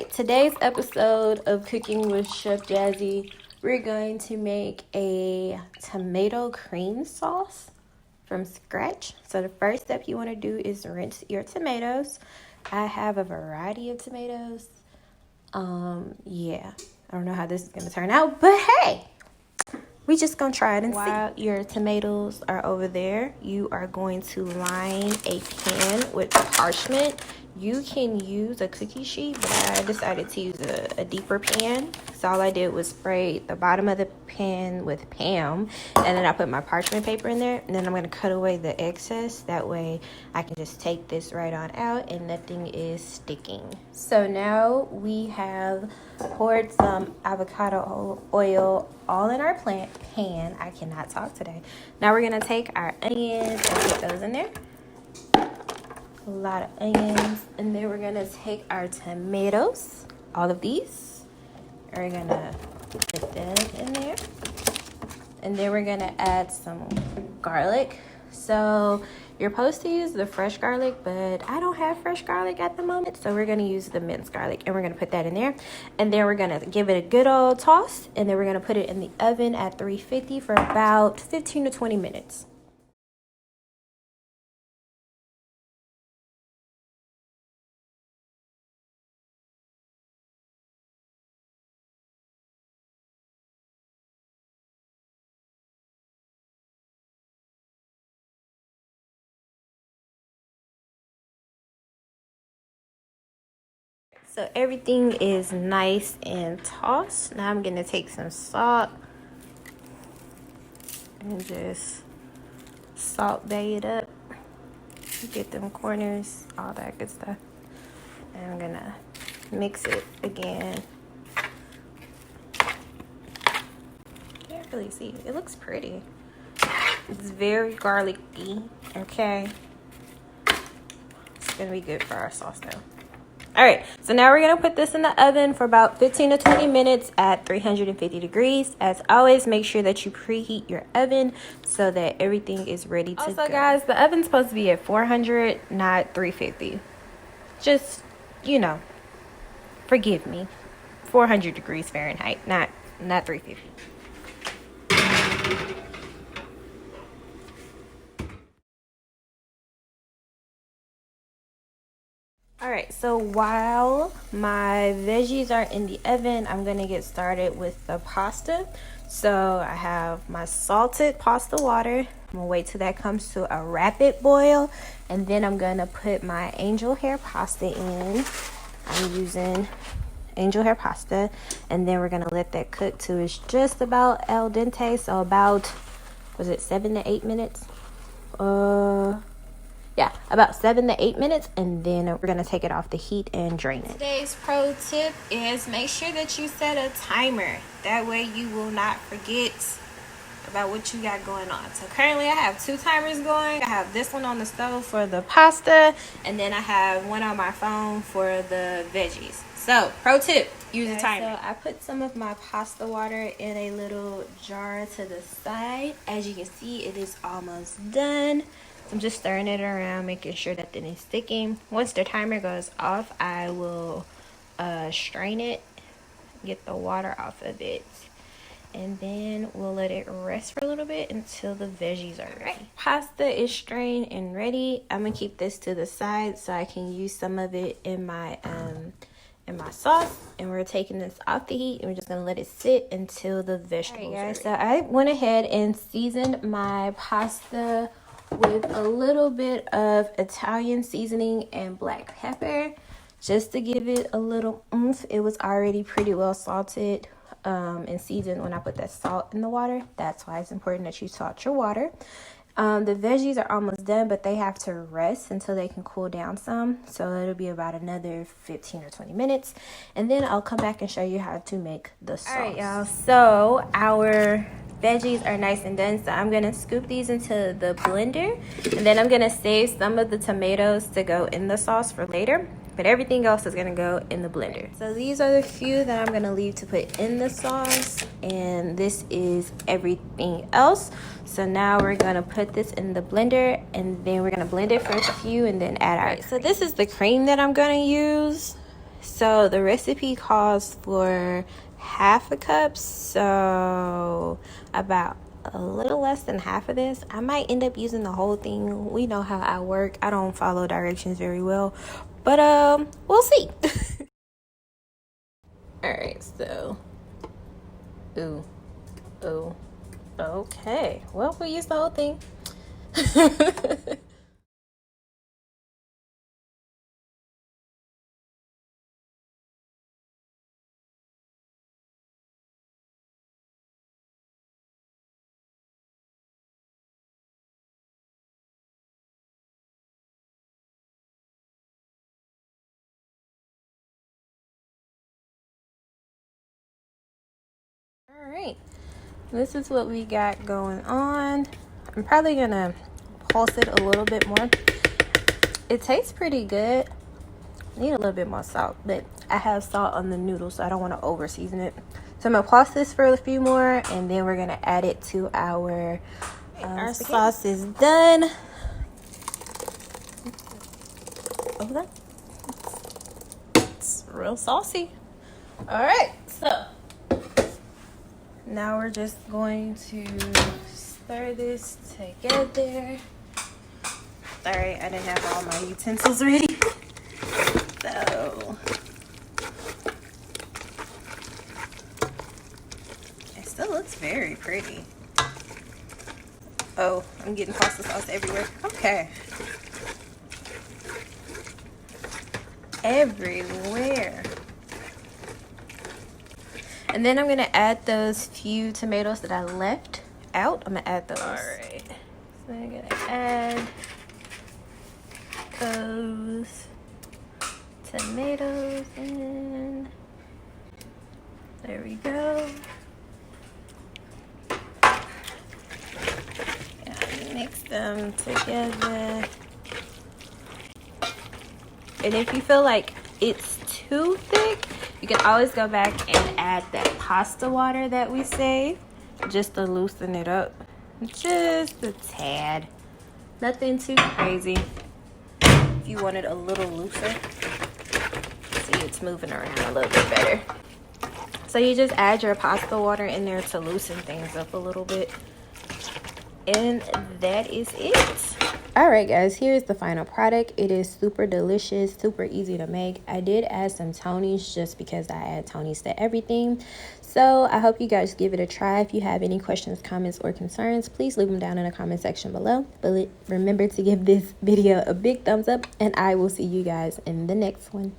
right, today's episode of Cooking with Chef Jazzy, we're going to make a tomato cream sauce from scratch. So the first step you want to do is rinse your tomatoes. I have a variety of tomatoes. Yeah, I don't know how this is going to turn out, but hey, we just gonna try it and see. While your tomatoes are over there, you are going to line a pan with parchment. You can use a cookie sheet, but I decided to use a deeper pan. So all I did was spray the bottom of the pan with Pam, and then I put my parchment paper in there, and then I'm gonna cut away the excess. That way I can just take this right on out and nothing is sticking. So now we have poured some avocado oil all in our pan. I cannot talk today. Now we're gonna take our onions and put those in there. A lot of onions. And then we're gonna take our tomatoes, all of these. We're gonna put them in there. And then we're gonna add some garlic. So you're supposed to use the fresh garlic, but I don't have fresh garlic at the moment, so we're gonna use the minced garlic, and we're gonna put that in there. And then we're gonna give it a good old toss, and then we're gonna put it in the oven at 350 for about 15 to 20 minutes. So everything is nice and tossed. Now I'm gonna take some salt and just salt bay it up. Get them corners, all that good stuff. And I'm gonna mix it again. Can't really see. It looks pretty. It's very garlicky, okay? It's gonna be good for our sauce though. All right, so now we're gonna put this in the oven for about 15 to 20 minutes at 350 degrees. As always, make sure that you preheat your oven so that everything is ready to go. Also, guys, the oven's supposed to be at 400, not 350. Just, you know, forgive me. 400 degrees Fahrenheit, not 350. All right, so while my veggies are in the oven, I'm gonna get started with the pasta. So I have my salted pasta water. I'm gonna wait till that comes to a rapid boil, and then I'm gonna put my angel hair pasta in. I'm using angel hair pasta, and then we're gonna let that cook till it's just about al dente. So about, was it 7 to 8 minutes? Yeah, about 7 to 8 minutes, and then we're gonna take it off the heat and drain it. Today's pro tip is make sure that you set a timer. That way you will not forget about what you got going on. So currently I have 2 timers going. I have this one on the stove for the pasta, and then I have one on my phone for the veggies. So pro tip, use a timer. So I put some of my pasta water in a little jar to the side. As you can see, it is almost done. I'm just stirring it around, making sure that it is sticking. Once the timer goes off, I will strain it, get the water off of it, and then we'll let it rest for a little bit until the veggies are ready. Pasta is strained and ready. I'm gonna keep this to the side so I can use some of it in my sauce, and we're taking this off the heat and we're just gonna let it sit until the vegetables are ready. So I went ahead and seasoned my pasta with a little bit of Italian seasoning and black pepper just to give it a little oomph. It was already pretty well salted and seasoned when I put that salt in the water. That's why it's important that you salt your water. The veggies are almost done, but they have to rest until they can cool down some. So it'll be about another 15 or 20 minutes. And then I'll come back and show you how to make the sauce. All right, y'all. So our veggies are nice and done, so I'm gonna scoop these into the blender, and then I'm gonna save some of the tomatoes to go in the sauce for later, but everything else is gonna go in the blender. So these are the few that I'm gonna leave to put in the sauce, and this is everything else. So now we're gonna put this in the blender, and then we're gonna blend it for a few and then add our. So this is the cream that I'm gonna use. So the recipe calls for half a cup, so about a little less than half of this. I might end up using the whole thing. We know how I work. I don't follow directions very well, but we'll see. All right, so ooh, okay, well, we'll use the whole thing. All right, this is what we got going on. I'm probably gonna pulse it a little bit more. It tastes pretty good. Need a little bit more salt, but I have salt on the noodles, so I don't want to over season it. So I'm gonna pause this for a few more, and then we're gonna add it to our sauce is done. Oh, that's real saucy. All right, so now we're just going to stir this together. Sorry, I didn't have all my utensils ready. So it still looks very pretty. Oh, I'm getting pasta sauce everywhere. Okay. Everywhere. And then I'm going to add those few tomatoes that I left out. I'm going to add those. All right. So I'm going to add those tomatoes in. There we go. And mix them together. And if you feel like it's too thick, you can always go back and add that pasta water that we saved just to loosen it up. Just a tad. Nothing too crazy. If you want it a little looser. See, it's moving around a little bit better. So you just add your pasta water in there to loosen things up a little bit. And that is it. Alright guys, here's the final product. It is super delicious, super easy to make. I did add some Tony's just because I add Tony's to everything. So I hope you guys give it a try. If you have any questions, comments, or concerns, please leave them down in the comment section below. But remember to give this video a big thumbs up, and I will see you guys in the next one.